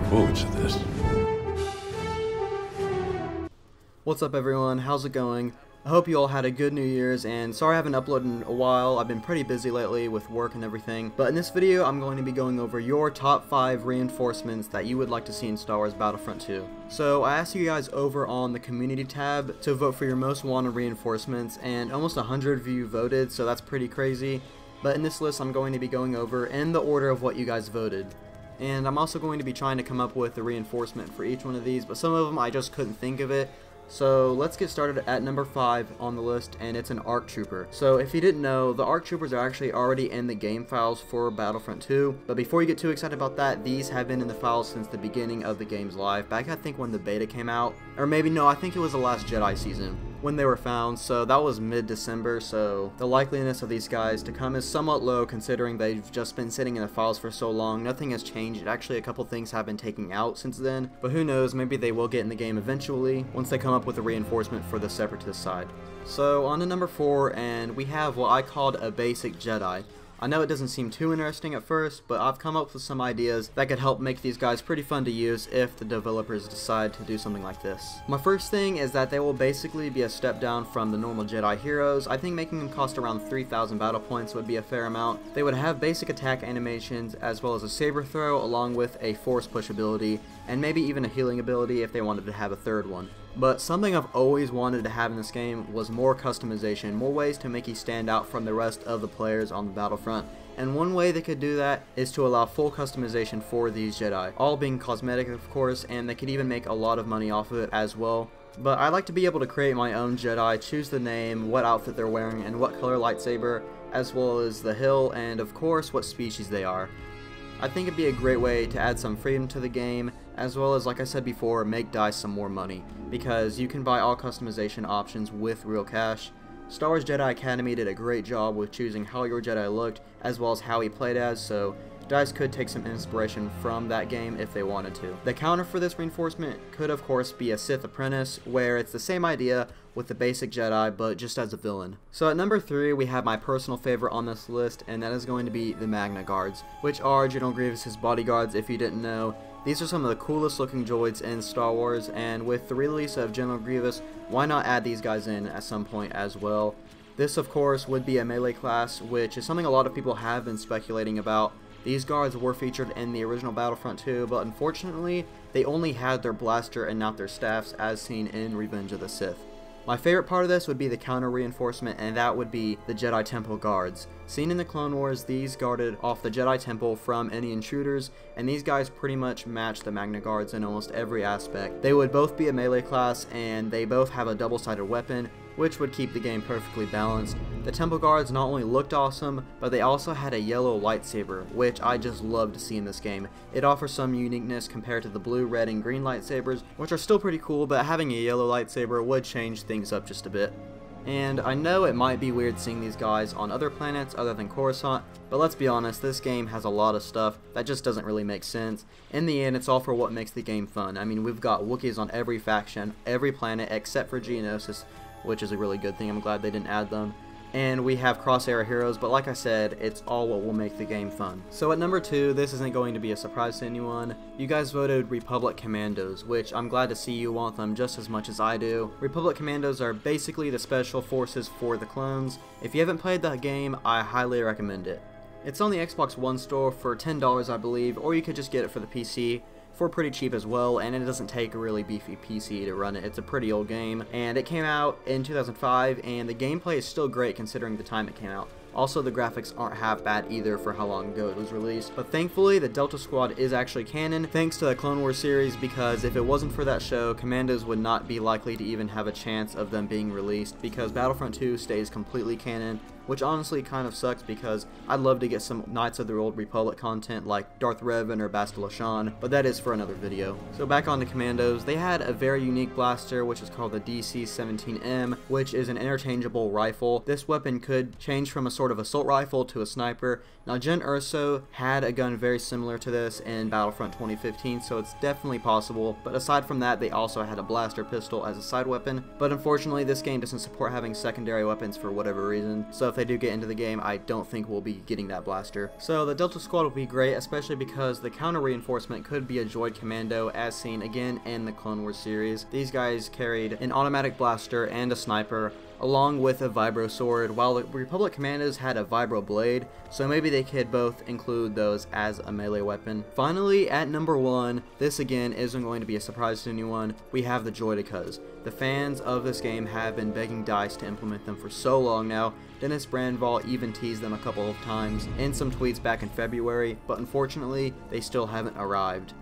forward to this. What's up everyone, how's it going? I hope you all had a good New Year's, and sorry I haven't uploaded in a while. I've been pretty busy lately with work and everything. But in this video, I'm going to be going over your top 5 reinforcements that you would like to see in Star Wars Battlefront 2. So I asked you guys over on the community tab to vote for your most wanted reinforcements, and almost 100 of you voted, so that's pretty crazy. But in this list, I'm going to be going over in the order of what you guys voted. And I'm also going to be trying to come up with a reinforcement for each one of these, but some of them I just couldn't think of it. So let's get started at number 5 on the list, and it's an ARC Trooper. So if you didn't know, the ARC Troopers are actually already in the game files for Battlefront 2, but before you get too excited about that, these have been in the files since the beginning of the game's life, back I think when the beta came out, or maybe no, I think it was the last Jedi season when they were found, so that was mid-December, so the likeliness of these guys to come is somewhat low considering they've just been sitting in the files for so long. Nothing has changed. Actually, a couple things have been taken out since then, but who knows, maybe they will get in the game eventually once they come up with a reinforcement for the Separatist side. So on to number 4, and we have what I called a basic Jedi. I know it doesn't seem too interesting at first, but I've come up with some ideas that could help make these guys pretty fun to use if the developers decide to do something like this. My first thing is that they will basically be a step down from the normal Jedi heroes. I think making them cost around 3,000 battle points would be a fair amount. They would have basic attack animations as well as a saber throw along with a force push ability and maybe even a healing ability if they wanted to have a third one. But something I've always wanted to have in this game was more customization, more ways to make you stand out from the rest of the players on the battlefront. And one way they could do that is to allow full customization for these Jedi, all being cosmetic of course, and they could even make a lot of money off of it as well. But I like to be able to create my own Jedi, choose the name, what outfit they're wearing, and what color lightsaber, as well as the hill, and of course what species they are. I think it'd be a great way to add some freedom to the game, as well as, like I said before, make DICE some more money, because you can buy all customization options with real cash. Star Wars Jedi Academy did a great job with choosing how your Jedi looked, as well as how he played as, so DICE could take some inspiration from that game if they wanted to. The counter for this reinforcement could of course be a Sith Apprentice, where it's the same idea with the basic Jedi, but just as a villain. So at number 3, we have my personal favorite on this list, and that is going to be the MagnaGuards, which are General Grievous's bodyguards if you didn't know. These are some of the coolest looking droids in Star Wars, and with the release of General Grievous, why not add these guys in at some point as well? This of course would be a melee class, which is something a lot of people have been speculating about. These guards were featured in the original Battlefront 2, but unfortunately, they only had their blaster and not their staffs as seen in Revenge of the Sith. My favorite part of this would be the counter reinforcement, and that would be the Jedi Temple guards. Seen in the Clone Wars, these guarded off the Jedi Temple from any intruders, and these guys pretty much match the MagnaGuards in almost every aspect. They would both be a melee class, and they both have a double-sided weapon, which would keep the game perfectly balanced. The Temple Guards not only looked awesome, but they also had a yellow lightsaber, which I just love to see in this game. It offers some uniqueness compared to the blue, red, and green lightsabers, which are still pretty cool, but having a yellow lightsaber would change things up just a bit. And I know it might be weird seeing these guys on other planets other than Coruscant, but let's be honest, this game has a lot of stuff that just doesn't really make sense. In the end, it's all for what makes the game fun. I mean, we've got Wookiees on every faction, every planet except for Geonosis, which is a really good thing. I'm glad they didn't add them. And we have cross-era heroes, but like I said, it's all what will make the game fun. So at number 2, this isn't going to be a surprise to anyone. You guys voted Republic Commandos, which I'm glad to see you want them just as much as I do. Republic Commandos are basically the special forces for the clones. If you haven't played that game, I highly recommend it. It's on the Xbox One store for $10 I believe, or you could just get it for the PC for pretty cheap as well, and it doesn't take a really beefy PC to run it. It's a pretty old game, and it came out in 2005, and the gameplay is still great considering the time it came out. Also, the graphics aren't half bad either for how long ago it was released. But thankfully, the Delta Squad is actually canon, thanks to the Clone Wars series, because if it wasn't for that show, Commandos would not be likely to even have a chance of them being released, because Battlefront 2 stays completely canon, which honestly kind of sucks because I'd love to get some Knights of the Old Republic content like Darth Revan or Bastila Shan, but that is for another video. So back on the Commandos, they had a very unique blaster which is called the DC-17M, which is an interchangeable rifle. This weapon could change from a sort of assault rifle to a sniper. Now Jyn Erso had a gun very similar to this in Battlefront 2015, so it's definitely possible, but aside from that they also had a blaster pistol as a side weapon, but unfortunately this game doesn't support having secondary weapons for whatever reason, so if if they do get into the game, I don't think we'll be getting that blaster. So the Delta Squad will be great, especially because the counter reinforcement could be a Droid Commando, as seen again in the Clone Wars series. These guys carried an automatic blaster and a sniper, along with a vibro sword, while the Republic Commandos had a vibro blade, so maybe they could both include those as a melee weapon. Finally, at number 1, this again isn't going to be a surprise to anyone, we have the Droidekas. The fans of this game have been begging DICE to implement them for so long now. Dennis Brandval even teased them a couple of times in some tweets back in February, but unfortunately, they still haven't arrived.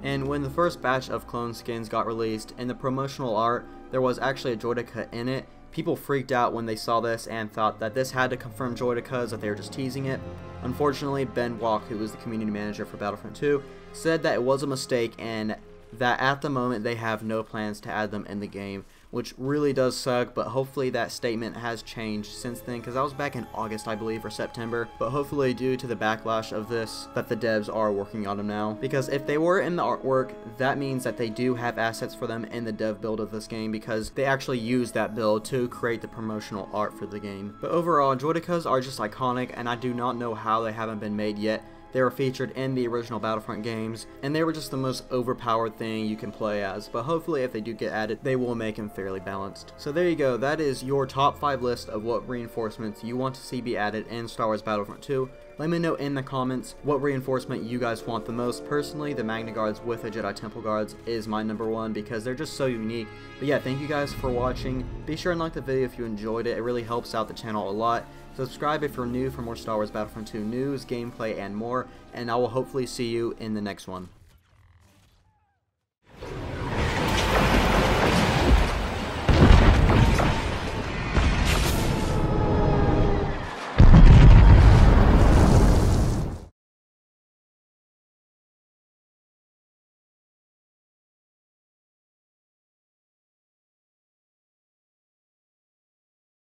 And when the first batch of clone skins got released, in the promotional art, there was actually a Droideka in it. People freaked out when they saw this and thought that this had to confirm Droidekas, that they were just teasing it. Unfortunately, Ben Walk, who was the community manager for Battlefront 2, said that it was a mistake and that at the moment they have no plans to add them in the game, which really does suck, but hopefully that statement has changed since then, because that was back in August, I believe, or September. But hopefully, due to the backlash of this, that the devs are working on them now, because if they were in the artwork, that means that they do have assets for them in the dev build of this game, because they actually use that build to create the promotional art for the game. But overall, Droidekas are just iconic, and I do not know how they haven't been made yet. They were featured in the original Battlefront games, and they were just the most overpowered thing you can play as, but hopefully if they do get added, they will make them fairly balanced. So there you go, that is your top 5 list of what reinforcements you want to see be added in Star Wars Battlefront 2. Let me know in the comments what reinforcement you guys want the most. Personally, the MagnaGuards with the Jedi Temple Guards is my number 1 because they're just so unique. But yeah, thank you guys for watching. Be sure and like the video if you enjoyed it. It really helps out the channel a lot. Subscribe if you're new for more Star Wars Battlefront 2 news, gameplay, and more. And I will hopefully see you in the next one.